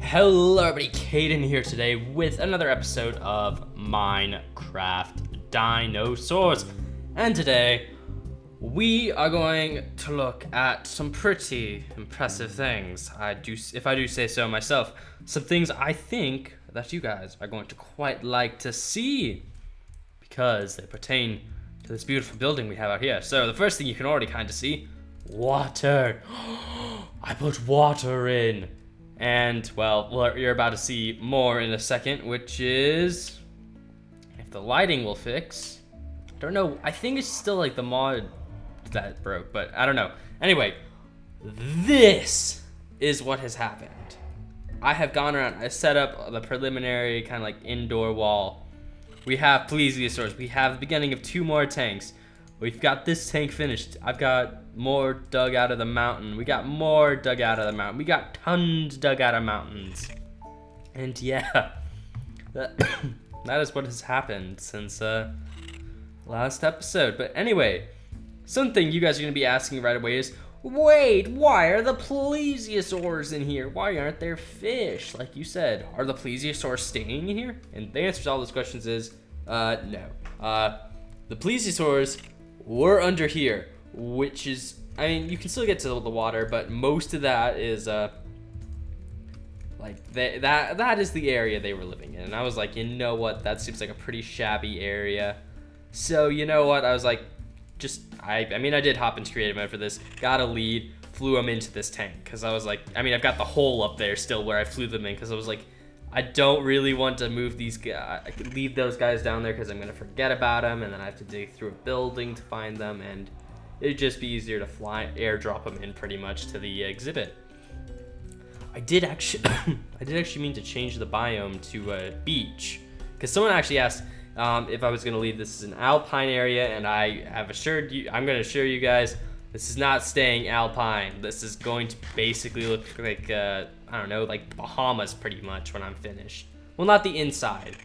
Hello everybody, Caden here today with another episode of Minecraft Dinosaurs. And today, we are going to look at some pretty impressive things. If I do say so myself, some things I think that you guys are going to quite like to see because they pertain to this beautiful building we have out here. So the first thing you can already kind of see, water. I put water in. And, well, you're about to see more in a second, which is if the lighting will fix. I don't know. I think it's still like the mod that broke, but I don't know. Anyway, this is what has happened. I have gone around. I set up the preliminary kind of like indoor wall. We have plesiosaurs. We have the beginning of 2 more tanks. We've got this tank finished. I've got more dug out of the mountain. We got more dug out of the mountain. We got tons dug out of mountains. And yeah, that is what has happened since last episode. But anyway, something you guys are going to be asking right away is, wait, why are the plesiosaurs in here? Why aren't there fish? Like you said, are the plesiosaurs staying in here? And the answer to all those questions is no. The plesiosaurs were under here, which is, I mean, you can still get to the water, but most of that is like that is the area they were living in. And I was like, you know what, that seems like a pretty shabby area. So you know what, I was like, I mean I did hop into creative mode for this, got a lead, flew them into this tank, because I was like, I mean I've got the hole up there still where I flew them in, because I was like, I don't really want to move these guys. I could leave those guys down there because I'm going to forget about them, and then I have to dig through a building to find them, and it'd just be easier to airdrop them in pretty much to the exhibit. I did actually mean to change the biome to a beach, because someone actually asked if I was going to leave this as an alpine area, and I'm going to assure you guys, this is not staying alpine. This is going to basically look like, I don't know, like Bahamas pretty much when I'm finished. Well, not the inside.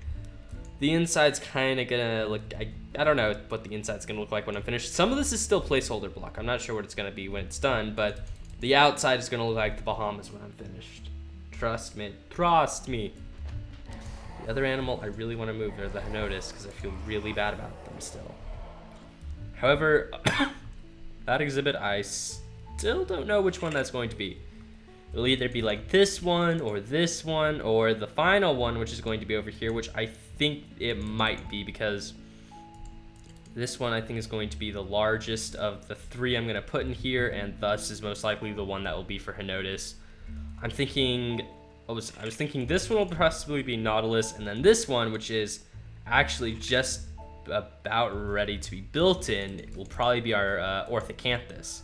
The inside's kind of gonna look, I don't know what the inside's gonna look like when I'm finished. Some of this is still placeholder block. I'm not sure what it's gonna be when it's done, but the outside is gonna look like the Bahamas when I'm finished. Trust me. Trust me. The other animal I really want to move are the Henotis, because I feel really bad about them still. However, that exhibit, I still don't know which one that's going to be. It'll either be like this one, or the final one, which is going to be over here, which I think it might be, because this one I think is going to be the largest of the 3 I'm going to put in here, and thus is most likely the one that will be for Henotis. I was thinking this one will possibly be Nautilus, and then this one, which is actually just about ready to be built in, will probably be our Orthocanthus.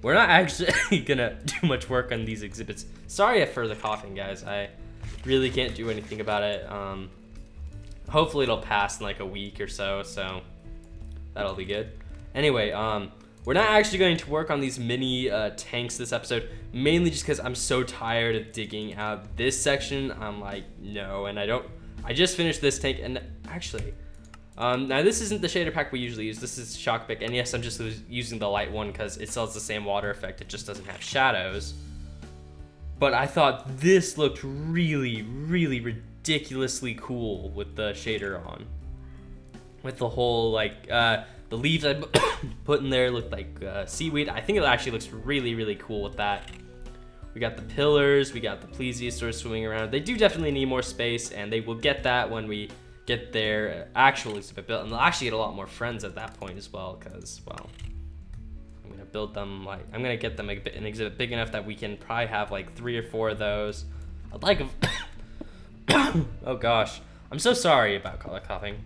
We're not actually gonna do much work on these exhibits. Sorry for the coughing, guys. I really can't do anything about it. Hopefully it'll pass in like a week or so that'll be good. Anyway, we're not actually going to work on these mini tanks this episode, mainly just because I'm so tired of digging out this section. I'm like, no, and I just finished this tank, and actually, now this isn't the shader pack we usually use. This is Shockpick, and yes, I'm just using the light one because it still has the same water effect. It just doesn't have shadows. But I thought this looked really, really ridiculously cool with the shader on. With the whole, like, the leaves I put in there looked like seaweed. I think it actually looks really, really cool with that. We got the pillars, we got the plesiosaurs swimming around. They do definitely need more space, and they will get that when we get their actual exhibit built, and they'll actually get a lot more friends at that point as well, because, well, I'm gonna build them, like, I'm gonna get them an exhibit big enough that we can probably have like 3 or 4 of those. I'd like oh gosh, I'm so sorry about coughing.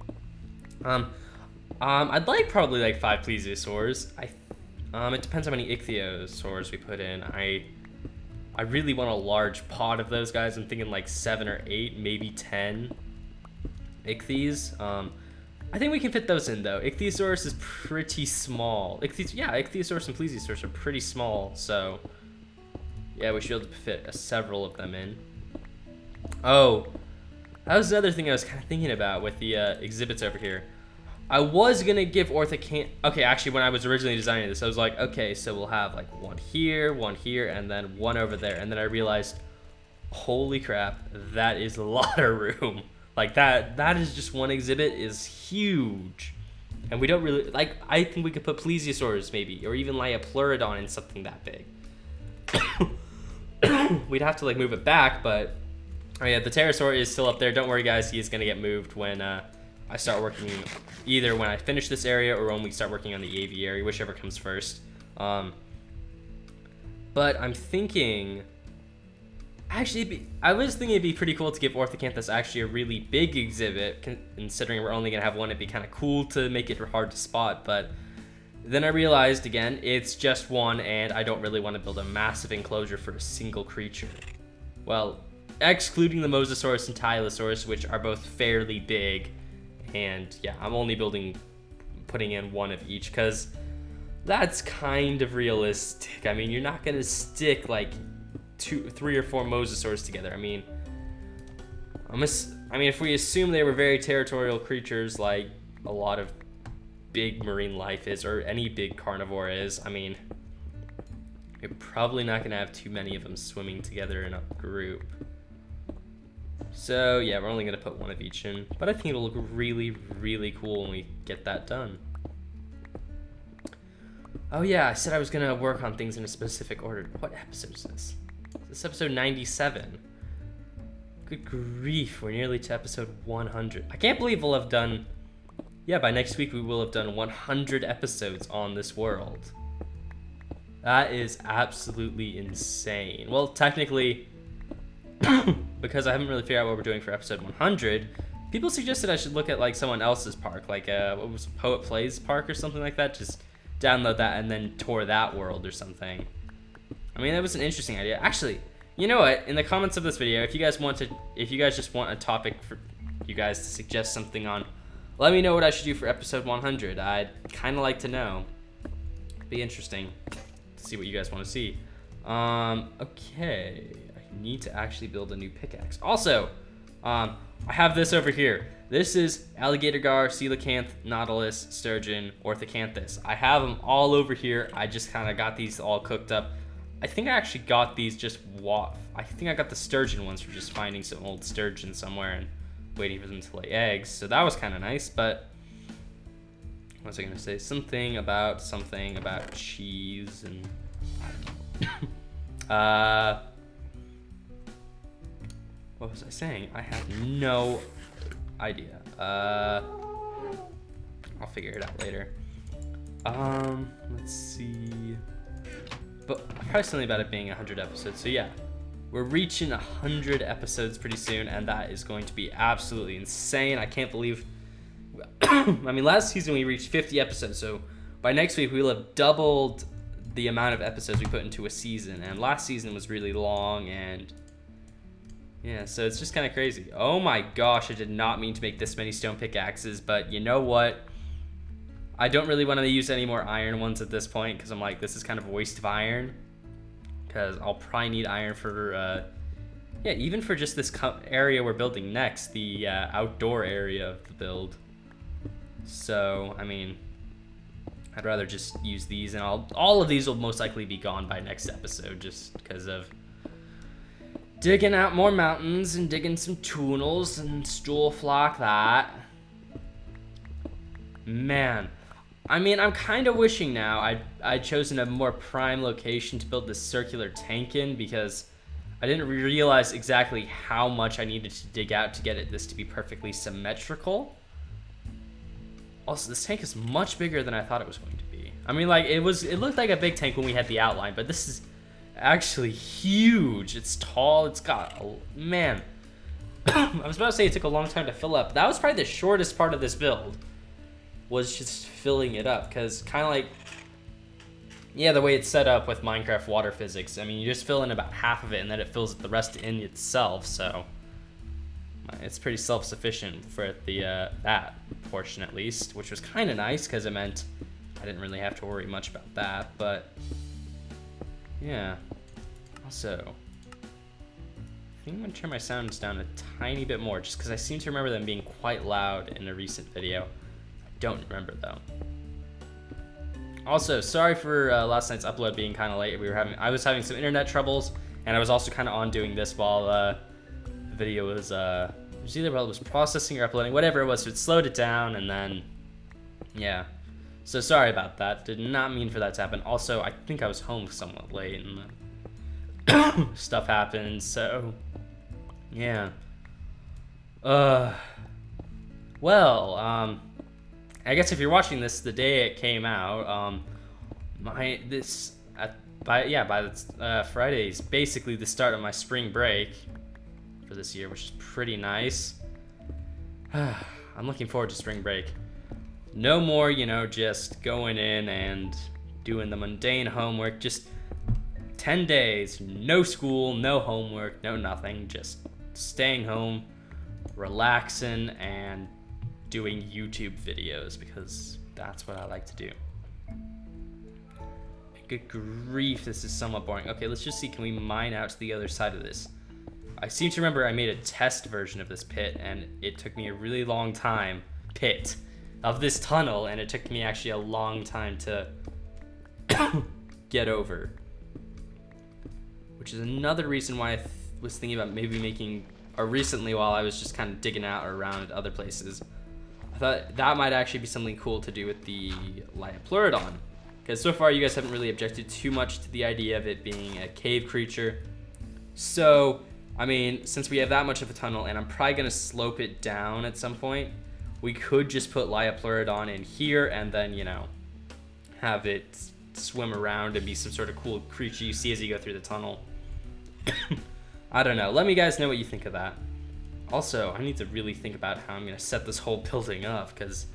I'd like probably like 5 plesiosaurs. It depends how many ichthyosaurs we put in. I really want a large pod of those guys. I'm thinking like 7 or 8, maybe 10 ichthyes. I think we can fit those in though. Ichthyosaurus is pretty small. Ichthyosaurus and plesiosaurs are pretty small, so yeah, we should be able to fit several of them in. Oh, that was another thing I was kind of thinking about with the exhibits over here. I was gonna give okay, actually when I was originally designing this, I was like, okay, so we'll have like one here, and then one over there. And then I realized, Holy crap, that is a lot of room. Like that is just one exhibit is huge. And we don't really, like, I think we could put plesiosaurs maybe, or even like a pleurodon in something that big. We'd have to like move it back, but oh yeah, the pterosaur is still up there. Don't worry guys, he is gonna get moved when I start working, either when I finish this area or when we start working on the aviary, whichever comes first. But I'm thinking, actually, I was thinking it'd be pretty cool to give Orthocanthus actually a really big exhibit, considering we're only gonna have one. It'd be kind of cool to make it hard to spot, but then I realized again, it's just one, and I don't really want to build a massive enclosure for a single creature. Well, excluding the Mosasaurus and Tylosaurus, which are both fairly big, and yeah, I'm only putting in one of each, because that's kind of realistic. I mean, you're not gonna stick like 2, 3, or 4 Mosasaurs together. I mean, if we assume they were very territorial creatures, like a lot of big marine life is, or any big carnivore is, I mean, you're probably not gonna have too many of them swimming together in a group. So yeah, we're only gonna put one of each in, but I think it'll look really, really cool when we get that done. Oh yeah, I said I was gonna work on things in a specific order. What episode is this? This is episode 97. Good grief, we're nearly to episode 100. I can't believe we'll have done, yeah, by next week we will have done 100 episodes on this world. That is absolutely insane. Well, technically, because I haven't really figured out what we're doing for episode 100, people suggested I should look at like someone else's park, like what was it, Poet Plays Park or something like that. Just download that and then tour that world or something. I mean, that was an interesting idea. Actually, you know what? In the comments of this video, if you guys just want a topic for you guys to suggest something on, let me know what I should do for episode 100. I'd kind of like to know. It'd be interesting to see what you guys want to see. Okay, I need to actually build a new pickaxe. Also, I have this over here. This is alligator gar, coelacanth, nautilus, sturgeon, orthocanthus. I have them all over here. I just kind of got these all cooked up. I think I actually got these I think I got the sturgeon ones from just finding some old sturgeon somewhere and waiting for them to lay eggs. So that was kind of nice, but what was I gonna say? Something about cheese and I don't know. What was I saying? I have no idea. I'll figure it out later. Let's see. But probably something about it being 100 episodes. So yeah, we're reaching 100 episodes pretty soon, and that is going to be absolutely insane. I can't believe. I mean, last season we reached 50 episodes, so by next week we will have doubled the amount of episodes we put into a season. And last season was really long, and yeah, so it's just kind of crazy. Oh my gosh, I did not mean to make this many stone pickaxes, but you know what? I don't really want to use any more iron ones at this point, because I'm like, this is kind of a waste of iron. Because I'll probably need iron for, yeah, even for just this area we're building next, the outdoor area of the build. So, I mean, I'd rather just use these, and all of these will most likely be gone by next episode, just because of digging out more mountains and digging some tunnels and stuff like that. Man, I mean, I'm kind of wishing now I'd chosen a more prime location to build this circular tank in, because I didn't realize exactly how much I needed to dig out to get this to be perfectly symmetrical. Also, this tank is much bigger than I thought it was going to be. I mean, like, it looked like a big tank when we had the outline, but this is actually huge. It's tall. It's got man. I was about to say it took a long time to fill up. That was probably the shortest part of this build, was just filling it up, because kind of like, yeah, the way it's set up with Minecraft water physics, I mean, you just fill in about half of it and then it fills the rest in itself, so it's pretty self-sufficient for the that portion at least, which was kind of nice because it meant I didn't really have to worry much about that. But yeah, also I think I'm gonna turn my sounds down a tiny bit more, just because I seem to remember them being quite loud in a recent video. I don't remember though. Also, sorry for last night's upload being kind of late. I was having some internet troubles, And I was also kind of on doing this while the video was, it was either while it was processing or uploading, whatever it was, so it slowed it down, and then, yeah. So sorry about that. Did not mean for that to happen. Also, I think I was home somewhat late, and then stuff happened, so, yeah. Well, I guess if you're watching this the day it came out, Friday's basically the start of my spring break for this year, which is pretty nice. I'm looking forward to spring break. No more, just going in and doing the mundane homework. Just 10 days, no school, no homework, no nothing. Just staying home, relaxing, and doing YouTube videos because that's what I like to do. Good grief, this is somewhat boring. Okay, let's just see, can we mine out to the other side of this? I seem to remember I made a test version of this pit, and it took me a really long time, of this tunnel, and it took me actually a long time to get over. Which is another reason why I was thinking about maybe making, or recently while I was just kind of digging out around at other places, I thought that might actually be something cool to do with the Liopleurodon. Because so far you guys haven't really objected too much to the idea of it being a cave creature. So, I mean, since we have that much of a tunnel, and I'm probably going to slope it down at some point, we could just put Liopleurodon in here and then, have it swim around and be some sort of cool creature you see as you go through the tunnel. I don't know. Let me guys know what you think of that. Also, I need to really think about how I'm going to set this whole building up, because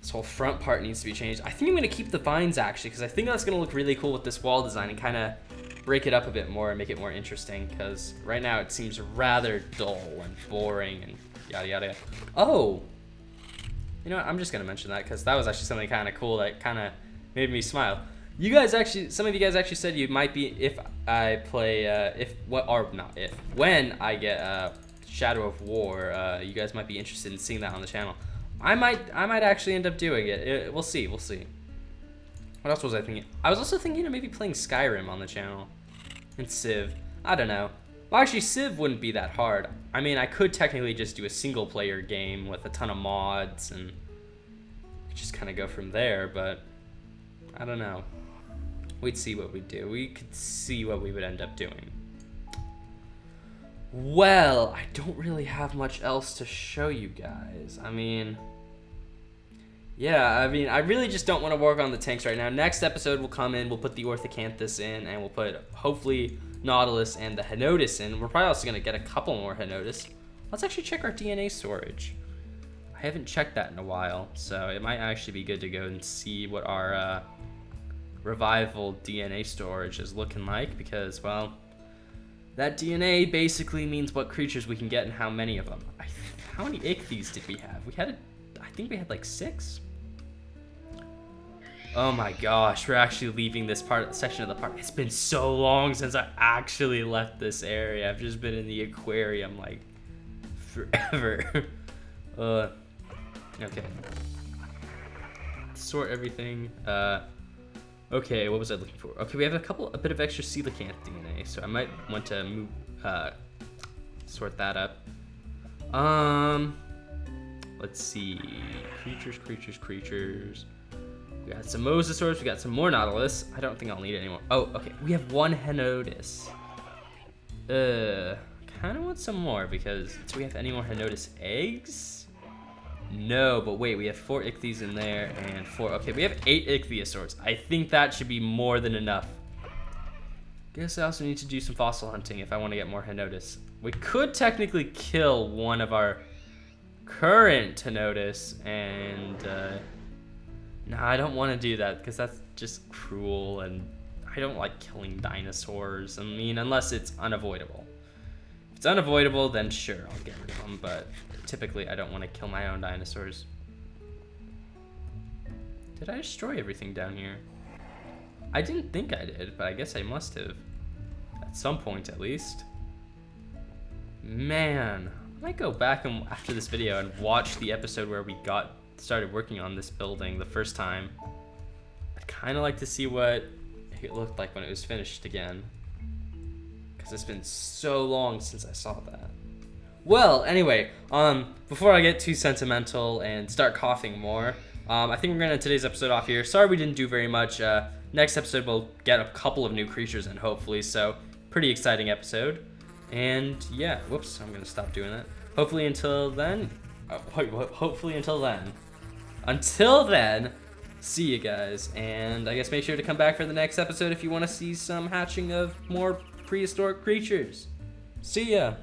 this whole front part needs to be changed. I think I'm going to keep the vines, actually, because I think that's going to look really cool with this wall design and kind of break it up a bit more and make it more interesting, because right now it seems rather dull and boring and yada yada. Oh! You know what? I'm just going to mention that, because that was actually something kind of cool that kind of made me smile. You guys actually, some of you guys actually said you might be, if I play, when I get Shadow of War, you guys might be interested in seeing that on the channel. I might actually end up doing it. We'll see. What else was I thinking? I was also thinking of maybe playing Skyrim on the channel. And Civ. I don't know. Well, actually, Civ wouldn't be that hard. I mean, I could technically just do a single-player game with a ton of mods and just kind of go from there, but I don't know. We'd see what we'd do. We could see what we would end up doing. Well, I don't really have much else to show you guys. I mean, I really just don't want to work on the tanks right now. Next episode will come in, we'll put the Orthocanthus in, and we'll put, hopefully, Nautilus and the Henotus in. We're probably also going to get a couple more Henotus. Let's actually check our DNA storage. I haven't checked that in a while, so it might actually be good to go and see what our revival DNA storage is looking like, because, well, that DNA basically means what creatures we can get and how many of them. How many ichthyes did we have? I think we had like 6. Oh my gosh, we're actually leaving this section of the park. It's been so long since I actually left this area. I've just been in the aquarium like forever. Okay. Sort everything. Okay, what was I looking for? Okay, we have a bit of extra coelacanth DNA, so I might want to move, sort that up. Let's see. Creatures. We got some mosasaurs, we got some more Nautilus. I don't think I'll need any more. Oh, okay, we have 1 Henotus. Kind of want some more, because do we have any more Henotus eggs? No, but wait, we have 4 ichthyes in there and 4. Okay, we have 8 ichthyosaurs. I think that should be more than enough. Guess I also need to do some fossil hunting if I want to get more Henotus. We could technically kill one of our current Henotus, and no, I don't want to do that because that's just cruel, and I don't like killing dinosaurs. I mean, unless it's unavoidable. If it's unavoidable, then sure, I'll get rid of them, but typically I don't want to kill my own dinosaurs. Did I destroy everything down here? I didn't think I did, but I guess I must have. At some point, at least. Man, I might go back and after this video and watch the episode where we started working on this building the first time. I'd kind of like to see what it looked like when it was finished again. because it's been so long since I saw that. Well, anyway, before I get too sentimental and start coughing more, I think we're gonna end today's episode off here. Sorry we didn't do very much. Next episode we'll get a couple of new creatures in, hopefully, so pretty exciting episode. And yeah, whoops, I'm gonna stop doing that. Hopefully until then, Until then, see you guys, and I guess make sure to come back for the next episode if you want to see some hatching of more prehistoric creatures. See ya!